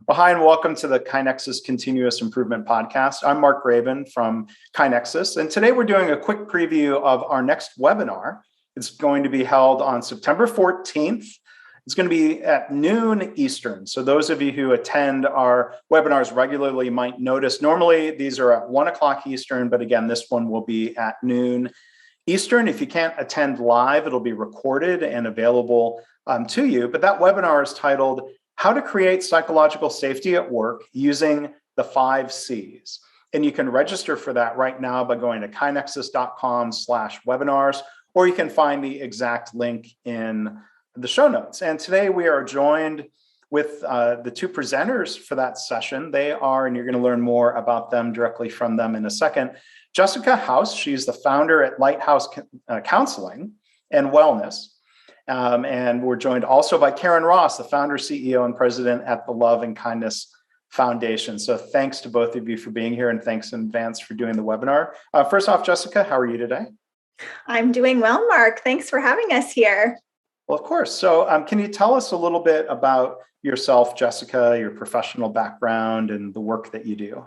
Well, hi, and welcome to the KaiNexus Continuous Improvement Podcast. I'm Mark Graven from KaiNexus, and today we're doing a quick preview of our next webinar. It's going to be held on September 14th. It's going to be at noon Eastern. So those of you who attend our webinars regularly might notice, normally these are at 1 o'clock Eastern, but again, this one will be at noon Eastern. If you can't attend live, it'll be recorded and available to you. But that webinar is titled How to Create Psychological Safety at Work Using the 5 C's. And you can register for that right now by going to kainexus.com/webinars, or you can find the exact link in the show notes. And today we are joined with the two presenters for that session. They are, and you're going to learn more about them directly from them in a second, Jessica House. She's the founder at LightHouse Counselling and Wellness. And we're joined also by Karyn Ross, the founder, CEO, and president at the Love and Kindness Foundation. So thanks to both of you for being here, and thanks in advance for doing the webinar. First off, Jessica, how are you today? I'm doing well, Mark. Thanks for having us here. Well, of course. So can you tell us a little bit about yourself, Jessica, your professional background, and the work that you do?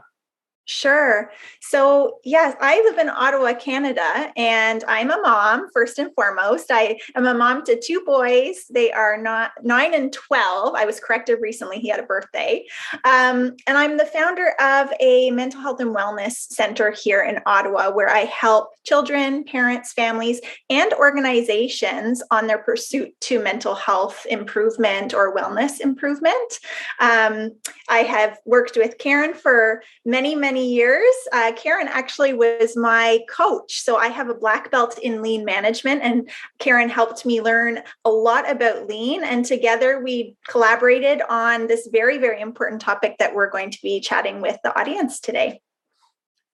Sure. So yes, I live in Ottawa, Canada, and I'm a mom first and foremost. I am a mom to 2 boys. They are not 9 and 12. I was corrected recently. He had a birthday. And I'm the founder of a mental health and wellness center here in Ottawa, where I help children, parents, families, and organizations on their pursuit to mental health improvement or wellness improvement. I have worked with Karyn for many years. Karyn actually was my coach. So I have a black belt in lean management, and Karyn helped me learn a lot about lean. And together we collaborated on this very, very important topic that we're going to be chatting with the audience today.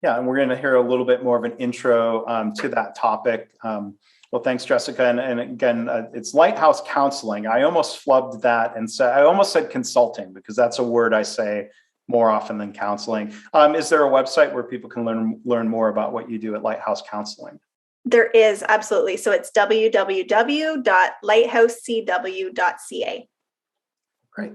Yeah, and we're going to hear a little bit more of an intro to that topic. Well, thanks, Jessica. And again, it's LightHouse Counselling. I almost flubbed that and I almost said consulting, because that's a word I say more often than counseling. Is there a website where people can learn more about what you do at LightHouse Counselling? There is, absolutely. So it's www.lighthousecw.ca. Great.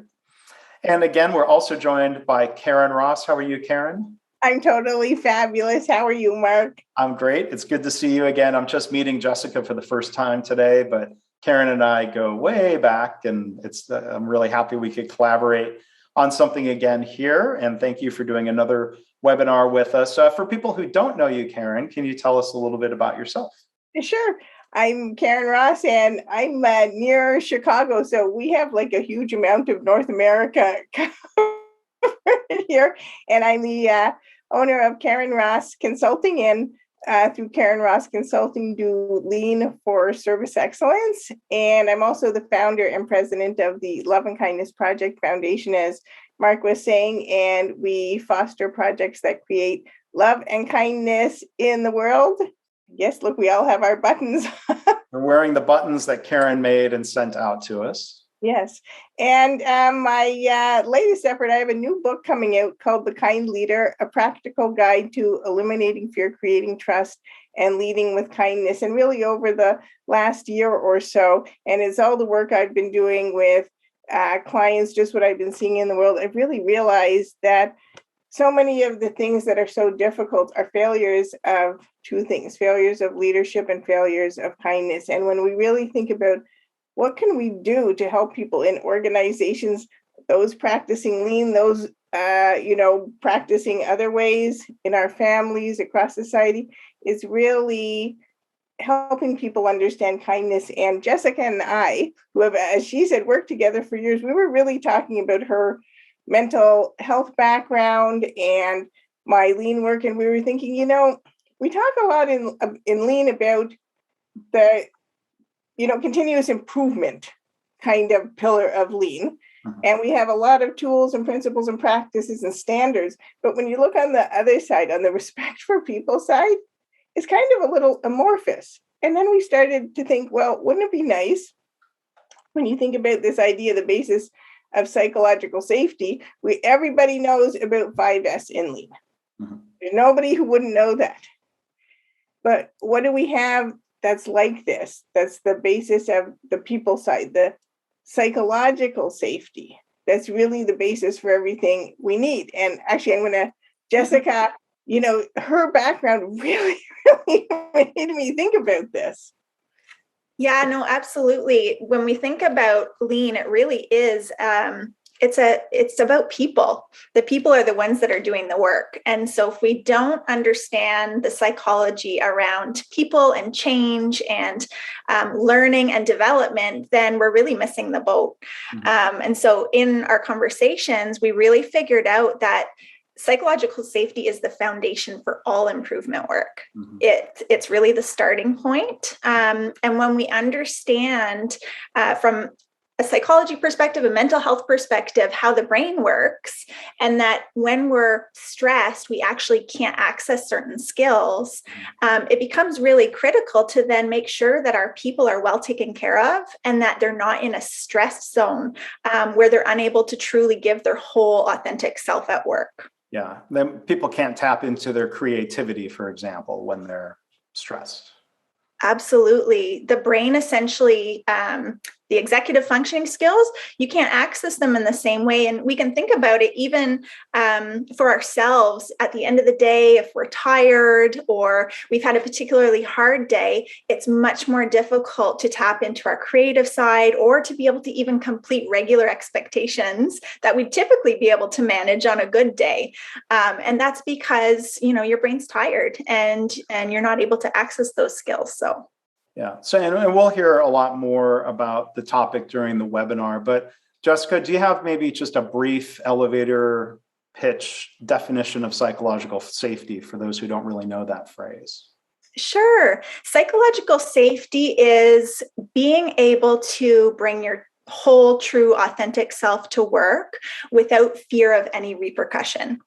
And again, we're also joined by Karyn Ross. How are you, Karyn? I'm totally fabulous. How are you, Mark? I'm great. It's good to see you again. I'm just meeting Jessica for the first time today, but Karyn and I go way back, and I'm really happy we could collaborate on something again here. And thank you for doing another webinar with us. For people who don't know you, Karyn, can you tell us a little bit about yourself? Sure. I'm Karyn Ross, and I'm near Chicago. So we have like a huge amount of North America here. And I'm the owner of Karyn Ross Consulting, and through Karyn Ross Consulting do Lean for Service Excellence. And I'm also the founder and president of the Love and Kindness Project Foundation, as Mark was saying, and we foster projects that create love and kindness in the world. Yes, look, we all have our buttons. We're wearing the buttons that Karyn made and sent out to us. Yes. And my latest effort, I have a new book coming out called The Kind Leader, a practical guide to eliminating fear, creating trust, and leading with kindness. And really over the last year or so, and it's all the work I've been doing with clients, just what I've been seeing in the world, I've really realized that so many of the things that are so difficult are failures of 2 things, failures of leadership and failures of kindness. And when we really think about what can we do to help people in organizations, those practicing lean, those, practicing other ways in our families, across society, is really helping people understand kindness. And Jessica and I, who have, as she said, worked together for years, we were really talking about her mental health background and my lean work. And we were thinking, we talk a lot in lean about the continuous improvement kind of pillar of lean. Mm-hmm. And we have a lot of tools and principles and practices and standards. But when you look on the other side, on the respect for people side, it's kind of a little amorphous. And then we started to think, well, wouldn't it be nice when you think about this idea, the basis of psychological safety, everybody knows about 5S in lean. Mm-hmm. There's nobody who wouldn't know that. But what do we have that's like this? That's the basis of the people side, the psychological safety. that's really the basis for everything we need. And actually, I'm going to, Jessica, her background really, really made me think about this. Yeah, no, absolutely. When we think about lean, it really is, it's about people. The people are the ones that are doing the work. And so if we don't understand the psychology around people and change and learning and development, then we're really missing the boat. And so in our conversations, we really figured out that psychological safety is the foundation for all improvement work. It's really the starting point. And when we understand from a psychology perspective, a mental health perspective, how the brain works, and that when we're stressed, we actually can't access certain skills, it becomes really critical to then make sure that our people are well taken care of and that they're not in a stress zone where they're unable to truly give their whole authentic self at work. Yeah, then people can't tap into their creativity, for example, when they're stressed. Absolutely. The brain essentially, the executive functioning skills, you can't access them in the same way. And we can think about it even for ourselves at the end of the day, if we're tired or we've had a particularly hard day, it's much more difficult to tap into our creative side or to be able to even complete regular expectations that we'd typically be able to manage on a good day. And that's because, your brain's tired and you're not able to access those skills. So. Yeah. So, and we'll hear a lot more about the topic during the webinar, but Jessica, do you have maybe just a brief elevator pitch definition of psychological safety for those who don't really know that phrase? Sure. Psychological safety is being able to bring your whole, true, authentic self to work without fear of any repercussion.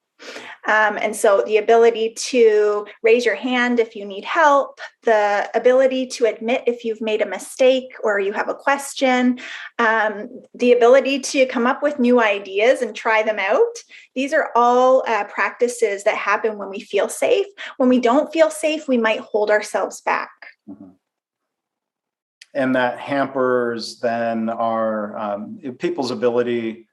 And so the ability to raise your hand if you need help, the ability to admit if you've made a mistake or you have a question, the ability to come up with new ideas and try them out. These are all practices that happen when we feel safe. When we don't feel safe, we might hold ourselves back. And that hampers then our people's ability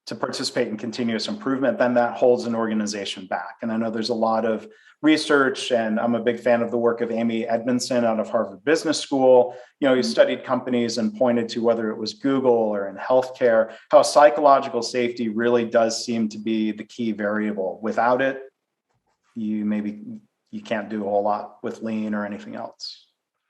to participate in continuous improvement, then that holds an organization back. And I know there's a lot of research, and I'm a big fan of the work of Amy Edmondson out of Harvard Business School. He studied companies and pointed to whether it was Google or in healthcare, how psychological safety really does seem to be the key variable. Without it, you can't do a whole lot with lean or anything else.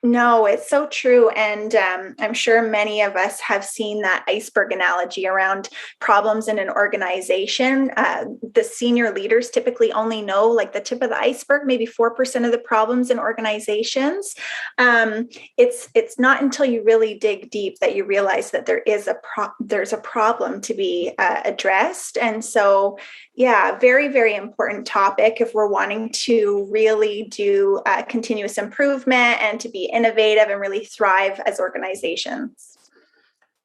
No, it's so true. And I'm sure many of us have seen that iceberg analogy around problems in an organization. The senior leaders typically only know like the tip of the iceberg, maybe 4% of the problems in organizations. It's not until you really dig deep that you realize that there's a problem to be addressed. And so, yeah, very, very important topic if we're wanting to really do continuous improvement and to be innovative and really thrive as organizations.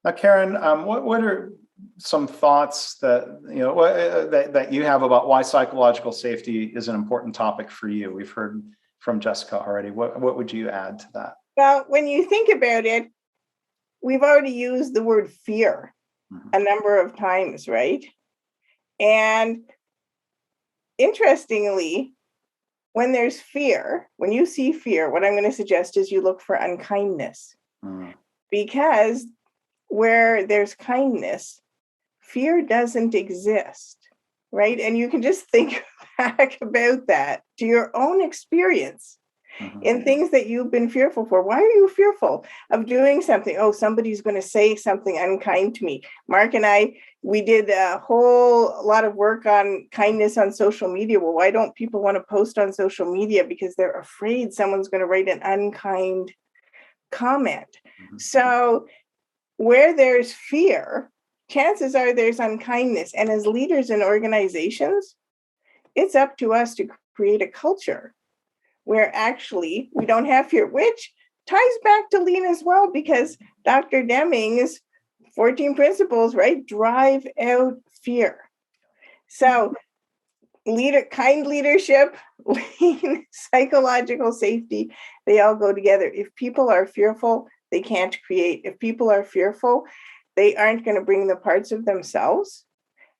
Now, Karyn, what are some thoughts that that you have about why psychological safety is an important topic for you? We've heard from Jessica already. What would you add to that? Well, when you think about it, we've already used the word fear a number of times, right? And interestingly, when there's fear, when you see fear, what I'm going to suggest is you look for unkindness. Because where there's kindness, fear doesn't exist, right? And you can just think back about that to your own experience in things that you've been fearful for. Why are you fearful of doing something? Oh, somebody's going to say something unkind to me. Mark and I, we did a whole lot of work on kindness on social media. Well, why don't people want to post on social media? Because they're afraid someone's going to write an unkind comment. So where there's fear, chances are there's unkindness. And as leaders in organizations, it's up to us to create a culture where actually we don't have fear, which ties back to lean as well, because Dr. Deming's 14 principles, right, drive out fear. So kind leadership, lean, psychological safety, they all go together. If people are fearful, they can't create. If people are fearful, they aren't going to bring the parts of themselves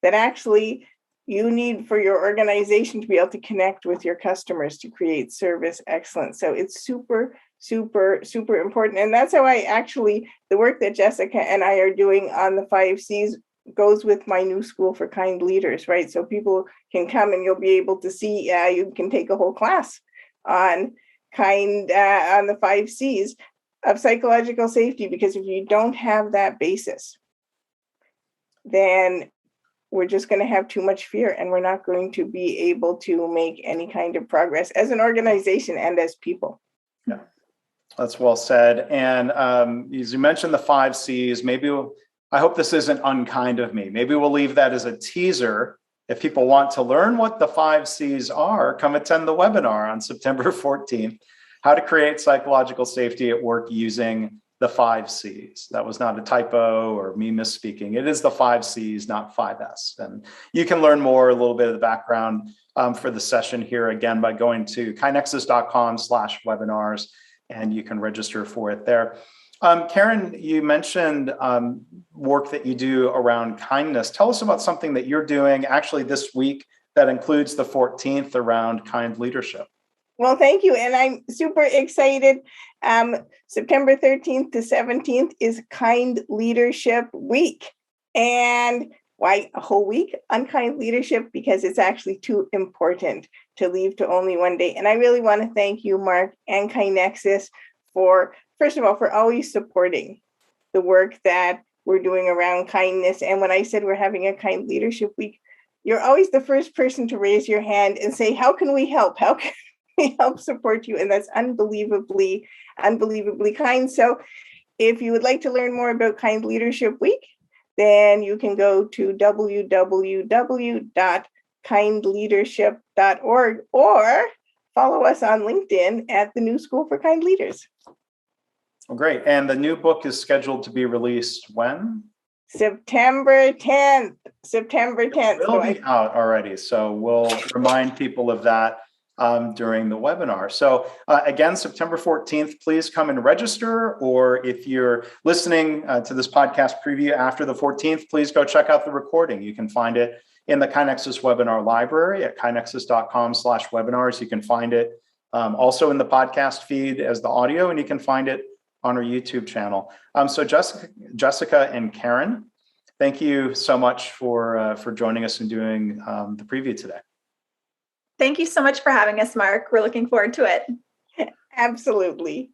that actually you need for your organization to be able to connect with your customers to create service excellence. So it's super, super, super important. And that's how the work that Jessica and I are doing on the 5 C's goes with my new School for Kind Leaders, right? So people can come and you'll be able to see, you can take a whole class on on the 5 C's of psychological safety, because if you don't have that basis, then we're just going to have too much fear and we're not going to be able to make any kind of progress as an organization and as people. Yeah, that's well said. And as you mentioned the 5 C's, I hope this isn't unkind of me. Maybe we'll leave that as a teaser. If people want to learn what the 5 C's are, come attend the webinar on September 14th, How to Create Psychological Safety at Work Using the 5 C's. That was not a typo or me misspeaking. It is the 5 C's, not 5S. And you can learn more, a little bit of the background for the session here, again, by going to kinexus.com/webinars, and you can register for it there. Karyn, you mentioned work that you do around kindness. Tell us about something that you're doing actually this week that includes the 14th around kind leadership. Well, thank you. And I'm super excited. September 13th to 17th is Kind Leadership Week. And why a whole week on kind leadership? Because it's actually too important to leave to only one day. And I really want to thank you, Mark, and KindNexus for, first of all, for always supporting the work that we're doing around kindness. And when I said we're having a Kind Leadership Week, you're always the first person to raise your hand and say, how can we help? How can we help support you? And that's unbelievably kind. So if you would like to learn more about Kind Leadership Week, then you can go to www.kindleadership.org or follow us on LinkedIn at the New School for Kind Leaders. Well, great. And the new book is scheduled to be released when? September 10th. It will be out already. So we'll remind people of that during the webinar. So again, September 14th, please come and register. Or if you're listening to this podcast preview after the 14th, please go check out the recording. You can find it in the KindNexus webinar library at kindnexus.com/webinars. You can find it also in the podcast feed as the audio, and you can find it on our YouTube channel. So Jessica and Karyn, thank you so much for joining us and doing the preview today. Thank you so much for having us, Mark. We're looking forward to it. Absolutely.